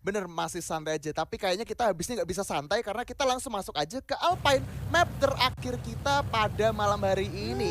Bener, masih santai aja. Tapi kayaknya kita habisnya nggak bisa santai karena kita langsung masuk aja ke Alpine, map terakhir kita pada malam hari ini.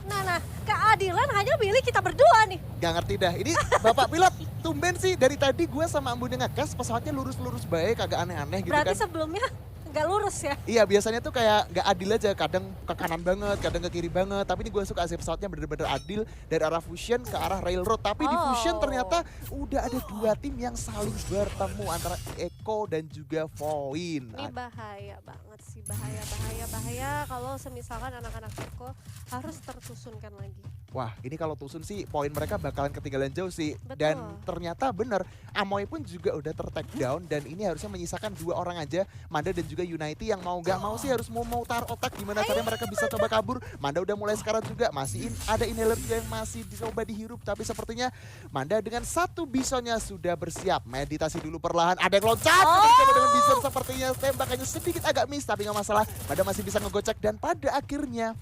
Nah, keadilan hanya milih kita berdua nih. Gak ngerti dah. Ini Bapak pilot, tumben sih dari tadi gue sama Ambune ngegas pesawatnya lurus-lurus baik, agak aneh-aneh gitu Berarti kan. sebelumnya nggak lurus ya? Iya, biasanya tuh kayak gak adil aja, kadang ke kanan banget, kadang ke kiri banget. Tapi ini gue suka sih pesawatnya bener-bener adil dari arah Fusion ke arah Railroad. Tapi di Fusion ternyata udah ada dua tim yang saling bertemu antara Eko dan juga Voin. Ini bahaya banget sih, bahaya kalau semisalkan anak-anak Eko harus tersusunkan lagi. Wah, ini kalau Tusun sih poin mereka bakalan ketinggalan jauh sih. Betul. Dan ternyata bener, Amoy pun juga udah ter-take down dan ini harusnya menyisakan dua orang aja, Manda dan juga Unity yang mau gak mau sih harus mau tar otak gimana caranya mereka bisa coba kabur. Manda udah mulai sekarang juga masih ada inhaler juga yang masih dicoba dihirup, tapi sepertinya Manda dengan satu bisonnya sudah bersiap. Meditasi dulu perlahan, ada yang loncat, coba dengan bison sepertinya tembakannya sedikit agak miss tapi nggak masalah. Manda masih bisa ngegocek dan pada akhirnya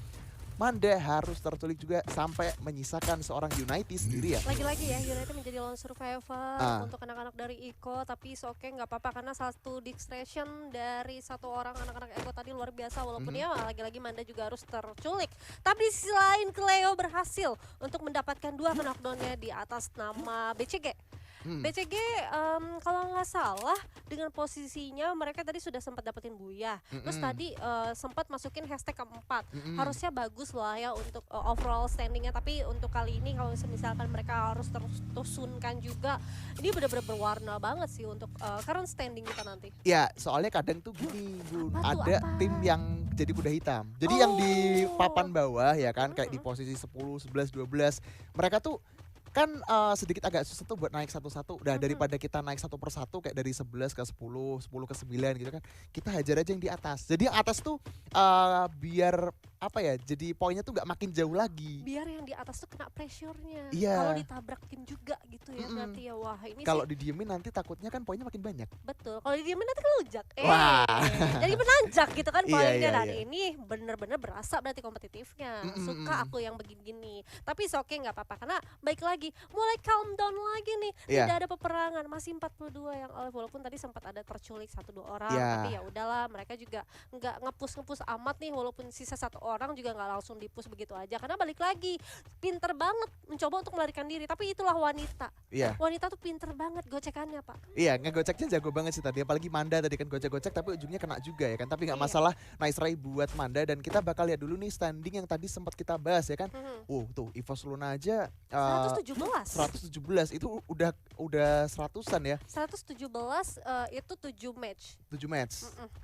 Manda harus terculik juga sampai menyisakan seorang Unity sendiri ya. Lagi-lagi ya, United menjadi lone survivor untuk anak-anak dari Iko, tapi oke nggak apa-apa karena satu distraction dari satu orang anak-anak Iko tadi luar biasa, walaupun ya lagi-lagi Manda juga harus terculik. Tapi di sisi lain Cleo berhasil untuk mendapatkan dua knockdown-nya di atas nama BCG. BCG kalau nggak salah dengan posisinya mereka tadi sudah sempat dapetin Buya, terus tadi sempat masukin hashtag keempat. Harusnya bagus lah ya untuk overall standingnya, tapi untuk kali ini kalau misalkan mereka harus tersusunkan juga, ini benar-benar berwarna banget sih untuk current standing kita nanti. Ya, soalnya kadang tuh gini Bun, ada tim yang jadi kuda hitam. Jadi yang di papan bawah ya kan, kayak di posisi 10, 11, 12, mereka tuh kan sedikit agak susah tuh buat naik satu-satu. Udah daripada kita naik satu persatu kayak dari 11 ke 10, 10 ke 9 gitu kan. Kita hajar aja yang di atas. Jadi yang atas tuh biar apa ya, jadi poinnya tuh gak makin jauh lagi. Biar yang di atas tuh kena pressure-nya. Iya. Kalau ditabrakin juga gitu ya berarti ya, wah ini kalau didiemin nanti takutnya kan poinnya makin banyak. Betul, kalau didiemin nanti kelujak. Wah. Jadi menanjak gitu kan poinnya. Iya, Dan iya. ini bener-bener berasa berarti kompetitifnya. Suka aku yang begini-gini. Tapi oke nggak apa-apa karena baik lagi mulai calm down lagi nih. Iya. Tidak ada peperangan, masih 42 yang alive, walaupun tadi sempat ada terculik 1-2 orang. Iya. Tapi ya udahlah, mereka juga nggak ngepush amat nih, walaupun sisa 1 orang juga nggak langsung dipush begitu aja. Karena balik lagi pinter banget mencoba untuk melarikan diri. Tapi itulah wanita. Iya. Wanita tuh pinter banget gocekannya, Pak. Iya, ngegoceknya jago banget sih tadi. Apalagi Manda tadi kan gocek-gocek tapi ujungnya kena juga ya kan. Tapi nggak masalah, nice try buat Manda. Dan kita bakal lihat dulu nih standing yang tadi sempat kita bahas ya kan. Tuh EVOS Luna aja 117 itu udah 100-an ya. 117 itu 7 match. 7 match.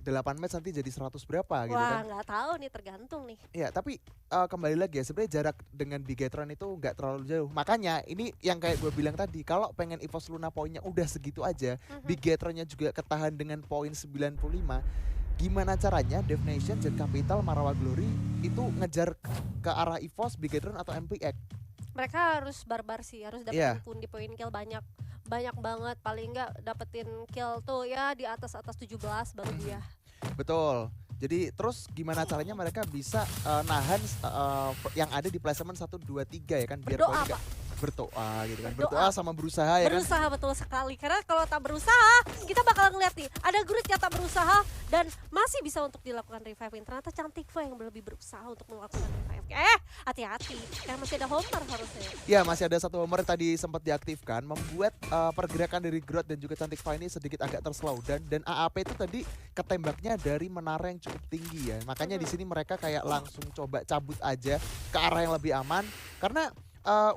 8 match nanti jadi 100 berapa gitu Wah, kan. nggak tahu nih, tergantung nih. Ya, tapi kembali lagi ya, sebenarnya jarak dengan Bigetron itu nggak terlalu jauh. Makanya ini yang kayak gue bilang tadi, kalau pengen EVOS Luna poinnya udah segitu aja, Bigetronnya juga ketahan dengan poin 95. Gimana caranya Dev Nation, Jet Capital, Marawa Glory itu ngejar ke arah EVOS, Bigetron atau MPX? Mereka harus barbar sih, harus dapetin pundi poin kill banyak banget, paling nggak dapetin kill tuh ya di atas 17 baru dia. Betul. Jadi terus gimana caranya mereka bisa nahan yang ada di placement 1, 2, 3 ya kan, biar Berdoa, poin Pak. Berdoa gitu kan. Berdoa sama berusaha ya kan. Berusaha betul sekali, karena kalau tak berusaha kita bakal ngeliat nih ada Grid yang tak berusaha dan masih bisa untuk dilakukan reviving. Ternyata Cantikva yang lebih berusaha untuk melakukan revive. Hati-hati karena masih ada Homer harusnya. Ya, masih ada satu Homer tadi sempat diaktifkan, membuat pergerakan dari Groot dan juga Cantikva ini sedikit agak terslow dan AAP itu tadi ketembaknya dari menara yang cukup tinggi ya. Makanya di sini mereka kayak langsung coba cabut aja ke arah yang lebih aman karena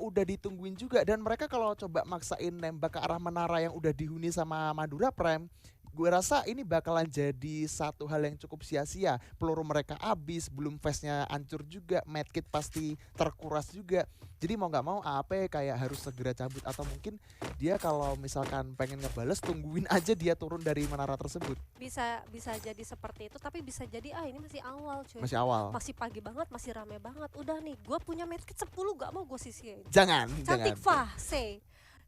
udah ditungguin juga. Dan mereka kalau coba maksain nembak ke arah menara yang udah dihuni sama Madura Prime, gue rasa ini bakalan jadi satu hal yang cukup sia-sia. Peluru mereka habis, belum face-nya hancur juga, medkit pasti terkuras juga. Jadi mau nggak mau AAP kayak harus segera cabut, atau mungkin dia kalau misalkan pengen ngebales tungguin aja dia turun dari menara tersebut. Bisa jadi seperti itu, tapi bisa jadi ini masih awal cuy. Masih awal. Masih pagi banget, masih rame banget. Udah nih, gue punya medkit 10 gak mau gue sisihin. Jangan. Cantikva,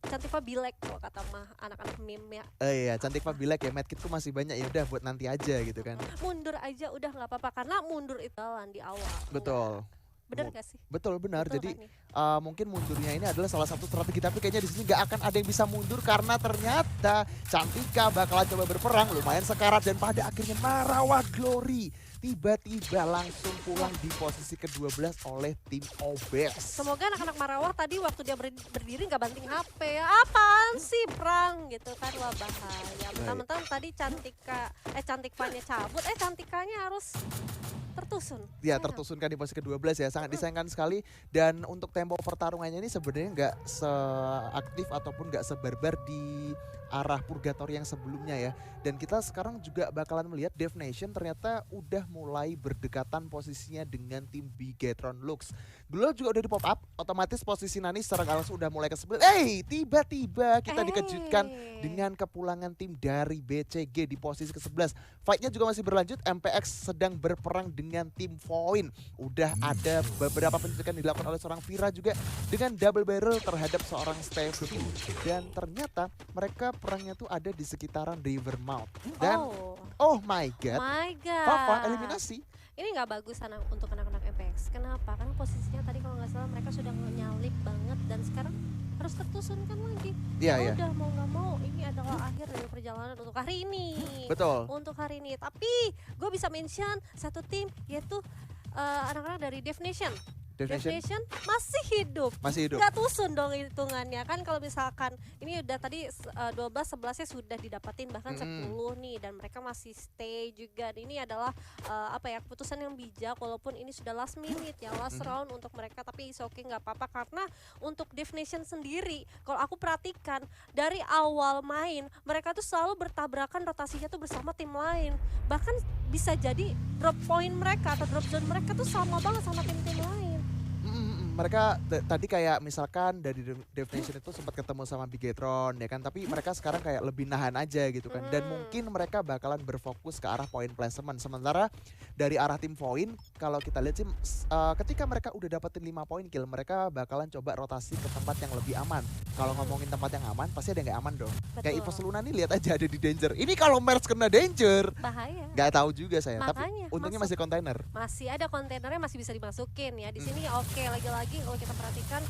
Cantikva bilek kalau kata mah anak-anak meme ya. Iya, Cantikva bilek ya, medkitku masih banyak, ya udah buat nanti aja gitu kan. Mundur aja udah nggak apa-apa karena mundur itu di awal. Betul. Bener gak sih? Betul benar. Betul Jadi kan nih? mungkin mundurnya ini adalah salah satu strategi, tapi kayaknya di sini nggak akan ada yang bisa mundur karena ternyata Cantika bakalan coba berperang lumayan sekarat dan pada akhirnya Marawah Glory tiba-tiba langsung pulang di posisi ke-12 oleh tim Obes. Semoga anak-anak Marawah tadi waktu dia berdiri nggak banting HP ya. Apaan sih perang gitu kan, wah bahaya. Mentang-mentang tadi Cantikanya cabut, Cantikanya harus tertusun. Ya, Sayang. tertusunkan di posisi ke-12 ya, sangat disayangkan sekali. Dan untuk tempo pertarungannya ini sebenarnya nggak seaktif ataupun nggak sebarbar di arah Purgatory yang sebelumnya ya. Dan kita sekarang juga bakalan melihat Dev Nation ternyata udah mulai berdekatan posisinya dengan tim Bigetron Lux. Glow juga udah di pop up, otomatis posisi Nani secara nggak langsung udah mulai ke sebelah. Tiba-tiba kita dikejutkan dengan kepulangan tim dari BCG di posisi ke-11. Fight-nya juga masih berlanjut, MPX sedang berperang dengan tim Voin. Udah ada beberapa penculikan dilakukan oleh seorang Vira juga dengan double barrel terhadap seorang Steffi. Dan ternyata mereka perangnya tuh ada di sekitaran Rivermouth. Dan oh my god, Fafa eliminasi. Ini nggak bagus untuk anak-anak MPX. Kenapa? Karena posisinya tadi kalau nggak salah mereka sudah nyalip banget dan sekarang harus tertusunkan lagi. Iya. Udah mau nggak mau ini adalah akhir dari perjalanan untuk hari ini. Betul. Untuk hari ini. Tapi gue bisa mention satu tim yaitu anak-anak dari Dev Nation. Dev Nation masih hidup. Nggak tusun dong hitungannya kan, kalau misalkan ini udah tadi 12 11-nya sudah didapatin bahkan 10 nih, dan mereka masih stay juga. Ini adalah keputusan yang bijak walaupun ini sudah last minute ya, last round untuk mereka, tapi oke nggak apa-apa karena untuk Dev Nation sendiri kalau aku perhatikan dari awal main mereka tuh selalu bertabrakan rotasinya tuh bersama tim lain, bahkan bisa jadi drop point mereka atau drop zone mereka tuh sama banget sama tim-tim lain. Mereka tadi kayak misalkan dari Dev Nation itu sempat ketemu sama Bigetron ya kan, tapi mereka sekarang kayak lebih nahan aja gitu kan, dan mungkin mereka bakalan berfokus ke arah point placement. Sementara dari arah tim Voin kalau kita lihat sih ketika mereka udah dapetin 5 poin kill, mereka bakalan coba rotasi ke tempat yang lebih aman. Kalau ngomongin tempat yang aman pasti ada yang nggak aman dong. Betul. Kayak Evos Luna nih, lihat aja ada di danger. Ini kalau Merz kena danger bahaya. Nggak tahu juga saya. Makanya, tapi untungnya masih kontainer. Masih ada kontainernya, masih bisa dimasukin ya. Di sini oke, lagi-lagi kalau kita perhatikan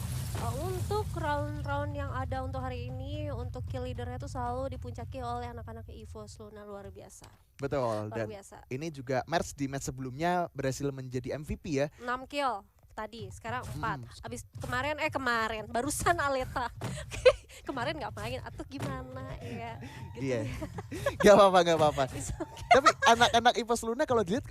untuk round-round yang ada untuk hari ini, untuk kill leadernya tuh selalu dipuncaki oleh anak-anak Evos Luna, luar biasa. Betul. Luar Dan biasa. Ini juga Merz di match sebelumnya berhasil menjadi MVP ya. 6 kill tadi, sekarang 4. Abis kemarin barusan Aleta. Kemarin nggak main atau gimana ya gitu. Iya. Gak apa-apa. Tapi anak-anak Evos Luna kalau dilihat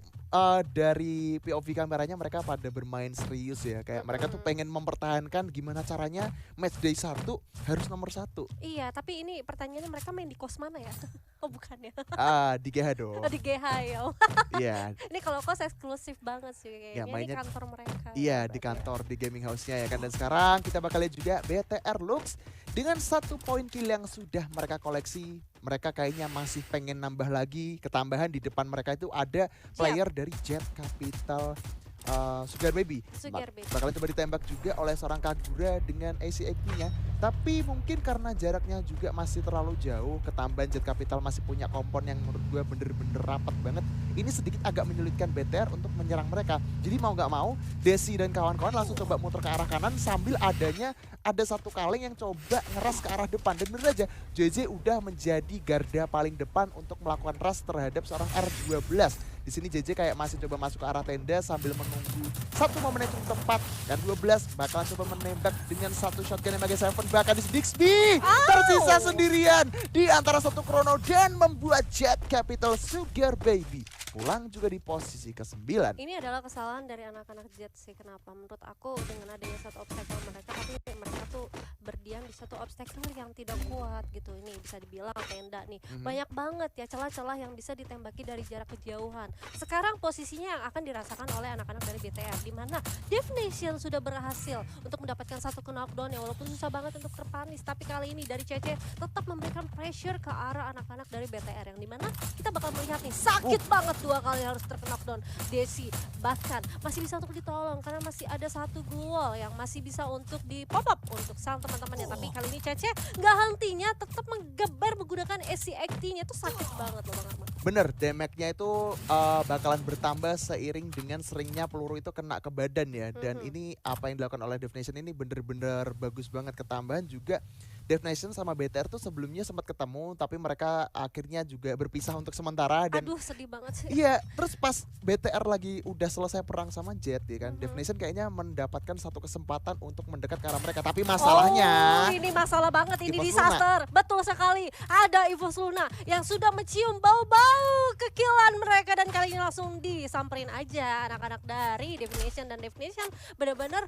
dari POV kameranya mereka pada bermain serius ya. Kayak mereka tuh pengen mempertahankan gimana caranya match day 1 harus nomor 1. Iya, tapi ini pertanyaannya mereka main di kos mana ya? Oh bukan ya? Di GH dong. Di GH ya. Iya. Ini kalau kos eksklusif banget sih kayaknya, mainnya di kantor mereka. Iya, di kantor, di gaming house-nya ya kan. Dan sekarang kita bakal lihat juga BTR Lux dengan 1 poin kill yang sudah mereka koleksi. Mereka kayaknya masih pengen nambah lagi. Ketambahan di depan mereka itu ada player dari Jet Capital, Sugar Baby. Bakalan coba ditembak juga oleh seorang Kagura dengan ACAP-nya. Tapi mungkin karena jaraknya juga masih terlalu jauh, ketambahan Jet Capital masih punya kompon yang menurut gue bener-bener rapat banget. Ini sedikit agak menyulitkan BTR untuk menyerang mereka. Jadi mau nggak mau, Desi dan kawan-kawan langsung coba muter ke arah kanan sambil ada satu kaleng yang coba ngeras ke arah depan. Dan bener aja, JJ udah menjadi garda paling depan untuk melakukan rush terhadap seorang R12. Di sini JJ kayak masih coba masuk ke arah tenda sambil menunggu satu momen yang cukup tepat. Dan 12 bakalan coba menembak dengan satu shotgun MG7. Bahkan di Dixby tersisa sendirian di antara satu krono dan membuat Jet Capital Sugar Baby pulang juga di posisi ke-9. Ini adalah kesalahan dari anak-anak Jet sih. Kenapa? Menurut aku dengan adanya satu obstacle mereka, tapi mereka tuh berdiam di satu obstacle yang tidak kuat gitu. Ini bisa dibilang tenda nih. Banyak banget ya celah-celah yang bisa ditembaki dari jarak kejauhan. Sekarang posisinya yang akan dirasakan oleh anak-anak dari BTR, di mana Dev Nation sudah berhasil untuk mendapatkan satu knockdown yang walaupun susah banget untuk terpanis, tapi kali ini dari CC tetap memberikan pressure ke arah anak-anak dari BTR, yang dimana kita bakal melihat nih sakit banget 2 kali harus terkena knockdown. Desi bahkan masih bisa untuk ditolong karena masih ada satu gol yang masih bisa untuk di pop up untuk sang teman-temannya. Tapi kali ini Cece nggak hentinya, tetap menggeber menggunakan SCXT-nya. Itu sakit banget loh Bang Arman. Bener, damage-nya itu bakalan bertambah seiring dengan seringnya peluru itu kena ke badan ya. Dan ini apa yang dilakukan oleh Dev Nation ini bener-bener bagus banget. Ketambahan juga Dev Nation sama BTR tuh sebelumnya sempat ketemu, tapi mereka akhirnya juga berpisah untuk sementara. Dan Aduh sedih banget sih. iya, terus pas BTR lagi udah selesai perang sama Jet ya kan, Dev Nation kayaknya mendapatkan satu kesempatan untuk mendekat ke arah mereka. Tapi masalahnya, ini masalah banget, ini EVOS disaster. Betul sekali. Ada EVOS Luna yang sudah mencium bau-bau kekilan mereka dan kali ini langsung disamperin aja anak-anak dari Dev Nation. Dan Dev Nation benar-benar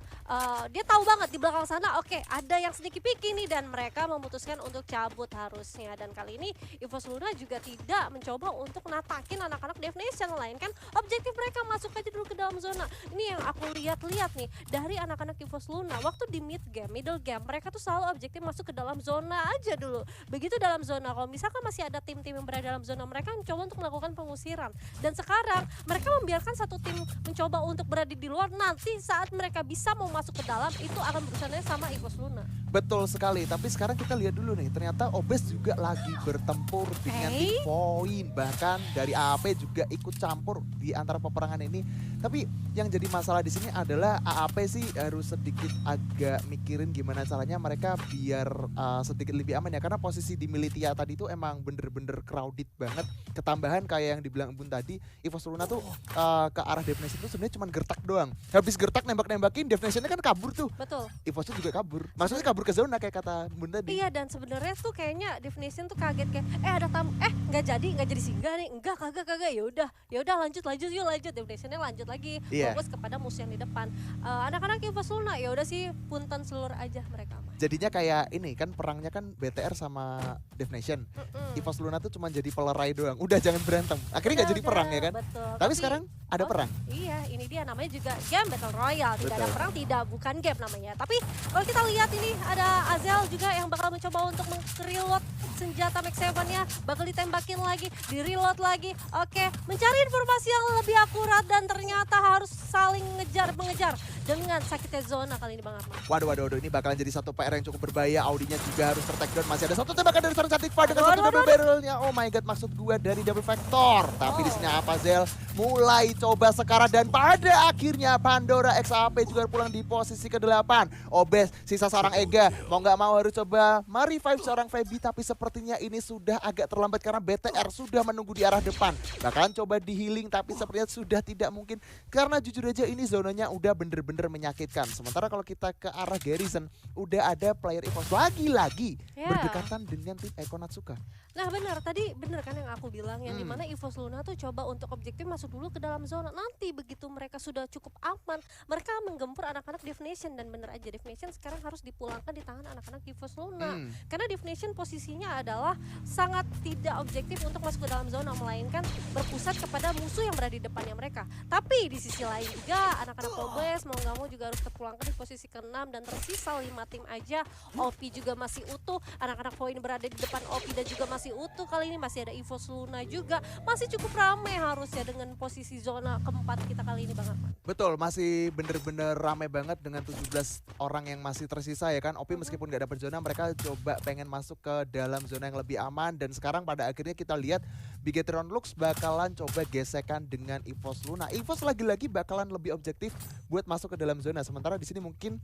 dia tahu banget di belakang sana, oke, ada yang sneaky peek nih dan mereka memutuskan untuk cabut harusnya. Dan kali ini EVOS Luna juga tidak mencoba untuk natakin anak-anak Dev Nation, melainkan objektif mereka masuk aja dulu ke dalam zona. Ini yang aku lihat-lihat nih dari anak-anak EVOS Luna waktu di mid game, middle game, mereka tuh selalu objektif masuk ke dalam zona aja dulu. Begitu dalam zona, kalau misalkan masih ada tim-tim yang berada dalam zona, mereka mencoba untuk melakukan pengusiran. Dan sekarang mereka membiarkan satu tim mencoba untuk berada di luar, nanti saat mereka bisa mau masuk ke dalam itu akan berurusannya sama EVOS Luna. betul sekali. Tapi sekarang kita lihat dulu nih, ternyata Obes juga lagi bertempur dengan tim Void. Bahkan dari AAP juga ikut campur di antara peperangan ini. Tapi yang jadi masalah di sini adalah AAP sih harus sedikit agak mikirin gimana caranya mereka biar sedikit lebih aman ya. Karena posisi di Militia tadi itu emang bener-bener crowded banget. Ketambahan kayak yang dibilang Bun tadi, EVOS Luna tuh ke arah Dev Nation itu sebenarnya cuma gertak doang. Habis gertak nembak-nembakin, Dev Nation-nya kan kabur tuh. Betul. EVOS juga kabur. Maksudnya kabur ke zona kayak kata Bun tadi. Iya, dan sebenarnya tuh kayaknya Dev Nation tuh kaget kayak ada tamu, nggak jadi singgah nih, enggak kagak ya udah lanjut yuk Dev Nation-nya lanjut lagi fokus kepada musuh yang di depan. Anak-anak EVOS Luna ya udah sih punten seluruh aja mereka mah. Jadinya kayak ini kan perangnya kan BTR sama Dev Nation. EVOS Luna tuh cuma jadi pelerai doang. Udah jangan berantem. Akhirnya nggak jadi perang ya kan? Betul. Tapi sekarang ada perang. Iya, ini dia namanya juga game Battle Royale. Tidak ada perang, bukan game namanya. Tapi kalau kita lihat ini ada Azel juga yang bakal mencoba untuk meng-reload senjata Max 7-nya, bakal ditembakin lagi, di-reload lagi. Oke, mencari informasi yang lebih akurat dan ternyata harus saling mengejar dengan sakitnya zona kali ini Bang Arman. Waduh, ini bakalan jadi satu PR yang cukup berbahaya. Audinya juga harus ter-takedown. Masih ada satu tembakan dari seorang Cantik Fire dengan satu double barrelnya. Oh my god, maksud gue dari double vector. Tapi di sini apa Zel? Mulai coba sekarang dan pada akhirnya Pandora XAP juga pulang di posisi ke-8. Obes, sisa seorang Ega. Mau nggak mau harus coba merevive seorang Feby, tapi sepertinya ini sudah agak terlambat karena BTR sudah menunggu di arah depan. Bahkan coba di healing tapi sepertinya sudah tidak mungkin karena jujur aja ini zonanya udah bener-bener menyakitkan. Sementara kalau kita ke arah Garrison udah ada player EVOS lagi-lagi berdekatan dengan tim Eko Natsuka. Nah benar, tadi benar kan yang aku bilang yang dimana EVOS Luna tuh coba untuk objektif masuk dulu ke dalam zona. Nanti begitu mereka sudah cukup aman, mereka menggempur anak-anak Dev Nation. Dan bener aja Dev Nation sekarang harus dipulangkan di tangan anak-anak EVOS Luna. Karena Dev Nation posisinya adalah sangat tidak objektif untuk masuk ke dalam zona, melainkan berpusat kepada musuh yang berada di depannya mereka. Tapi di sisi lain juga anak-anak Obes mau nggak mau juga harus terpulangkan di posisi ke-6 dan tersisa 5 tim aja. OP juga masih utuh, anak-anak Void berada di depan OP dan juga masih utuh. Kali ini masih ada EVOS Luna juga, masih cukup ramai harusnya dengan posisi zona keempat kita kali ini Bang Arman. Betul, masih bener-bener ramai banget dengan 17 orang yang masih tersisa ya kan. OP meskipun gak dapet zona, mereka coba pengen masuk ke dalam zona yang lebih aman. Dan sekarang pada akhirnya kita lihat Bigetron Lux bakalan coba gesekan dengan EVOS Luna. EVOS lagi-lagi bakalan lebih objektif buat masuk ke dalam zona. Sementara di sini mungkin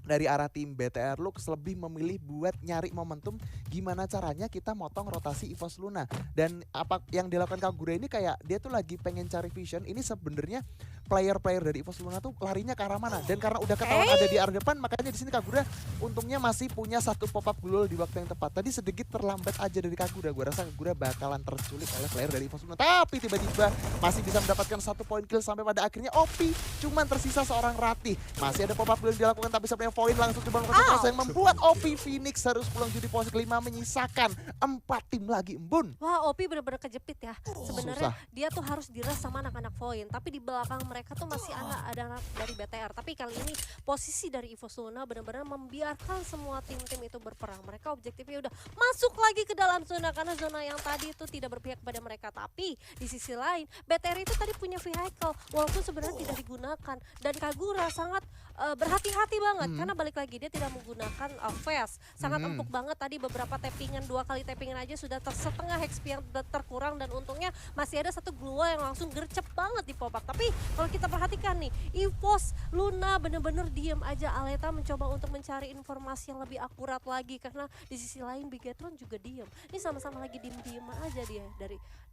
dari arah tim BTR Lux lebih memilih buat nyari momentum gimana caranya kita motong rotasi EVOS Luna. Dan apa yang dilakukan Kagura ini kayak dia tuh lagi pengen cari vision. Ini sebenarnya player-player dari EVOS Luna tuh larinya ke arah mana. Dan karena udah ketahuan ada di arah depan, makanya di sini Kagura untungnya masih punya satu pop-up glul di waktu yang tepat. Tadi sedikit terlambat aja dari Kagura. Gue rasa Kagura bakalan terculik oleh player dari EVOS Luna. Tapi tiba-tiba masih bisa mendapatkan 1 poin kill sampai pada akhirnya OP cuman tersisa seorang Ratih. Masih ada pop-up glul dilakukan tapi sebenarnya Void langsung dibangun yang membuat OP Phoenix harus pulang jadi posisi ke-5 menyisakan 4 tim lagi Embun. Wah, OP benar-benar kejepit ya. Sebenarnya dia tuh harus diras sama anak-anak Void, tapi di belakang mereka tuh masih ada anak dari BTR. Tapi kali ini posisi dari EVOS Luna benar-benar membiarkan semua tim-tim itu berperang. Mereka objektifnya udah masuk lagi ke dalam zona karena zona yang tadi itu tidak berpihak kepada mereka. Tapi di sisi lain BTR itu tadi punya vehicle walaupun sebenarnya tidak digunakan, dan Kagura sangat berhati-hati banget karena balik lagi dia tidak menggunakan Fast. Sangat empuk banget tadi, beberapa tappingan, 2 kali tappingan aja sudah setengah HP yang terkurang, dan untungnya masih ada satu glue yang langsung gercep banget di pop up. Tapi kalau kita perhatikan nih, EVOS Luna bener-bener diem aja. Aleta mencoba untuk mencari informasi yang lebih akurat lagi karena di sisi lain Bigetron juga diem. Ini sama-sama lagi diem-dieman aja dia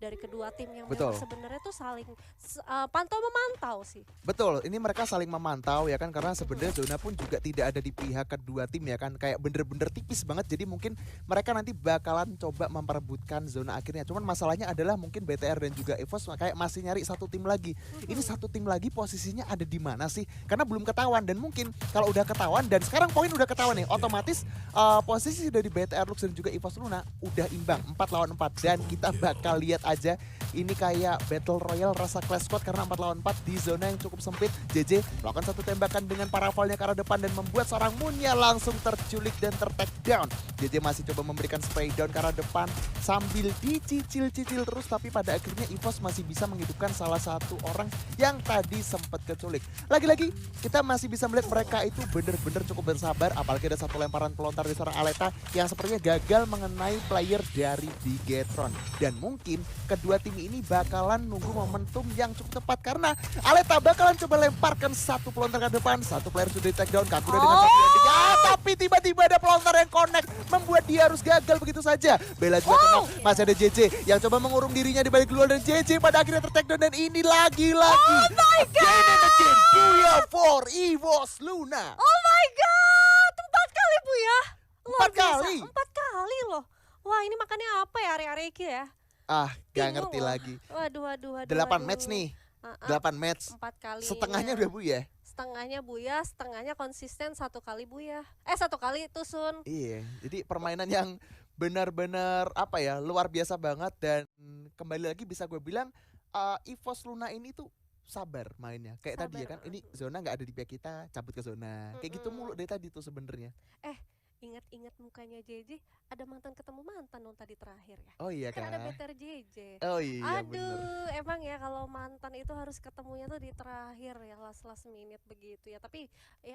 dari kedua tim yang memang sebenarnya tuh saling pantau memantau sih. Betul, ini mereka saling memantau ya kan, karena sebenarnya zona pun juga tidak ada di pihak kedua tim ya kan, kayak bener-bener tipis banget. Jadi mungkin mereka nanti bakalan coba memperebutkan zona akhirnya. Cuman masalahnya adalah mungkin BTR dan juga EVOS kayak masih nyari satu tim lagi. Ini satu tim lagi posisinya ada di mana sih? Karena belum ketahuan, dan mungkin kalau udah ketahuan dan sekarang poin udah ketahuan nih, otomatis posisi dari BTR Lux dan juga EVOS Luna udah imbang 4 lawan 4, dan kita bakal lihat aja ini kayak battle royale rasa clash squad karena 4 lawan 4 di zona yang cukup sempit. JJ melakukan satu tembakan dengan paravolnya ke arah depan dan membuat seorang Munnya langsung terculik dan ter-take down. JJ masih coba memberikan spray down ke arah depan sambil dicicil-cicil terus, tapi pada akhirnya EVOS masih bisa menghidupkan salah satu orang yang tadi sempat keculik. Lagi-lagi kita masih bisa melihat mereka itu bener-bener cukup bersabar, apalagi ada satu lemparan pelontar di seorang Aleta yang sepertinya gagal mengenai player dari Bigetron. Dan mungkin kedua tim ini bakalan nunggu momentum yang cukup tepat karena Aleta bakalan coba lemparkan satu pelontar ke depan, satu player sudah di take down, Kagura dengan satu yang tiga, tapi tiba-tiba ada pelontar yang connect membuat dia harus gagal begitu saja. Bella juga kena, masih ada JJ yang coba mengurung dirinya di balik luar, dan JJ pada akhirnya ter-take down, dan ini lagi-lagi again and again Buya for EVOS Luna. Oh my god, 4 kali Bu ya. 4 kali? 4 kali loh. Wah, ini makannya apa ya area-area iki ya? Gak ngerti lagi. Waduh. 8 match nih. 8 match. 4 kali. Setengahnya udah Buya. Setengahnya Buya, setengahnya konsisten, 1 kali Buya. 1 kali Tusun. Iya, jadi permainan yang benar-benar apa ya, luar biasa banget. Dan kembali lagi bisa gue bilang EVOS Luna ini tuh sabar mainnya. Kayak tadi ya kan, ini zona nggak ada di pihak kita, cabut ke zona. Kayak gitu mulu dari tadi tuh sebenarnya. Ingat-ingat mukanya JJ, ada mantan ketemu mantan dong tadi terakhir ya. Oh iya kan kan? ada BTR JJ. Oh iya Aduh, bener. emang ya kalau mantan itu harus ketemunya tuh di terakhir ya, last minute begitu ya. Tapi ya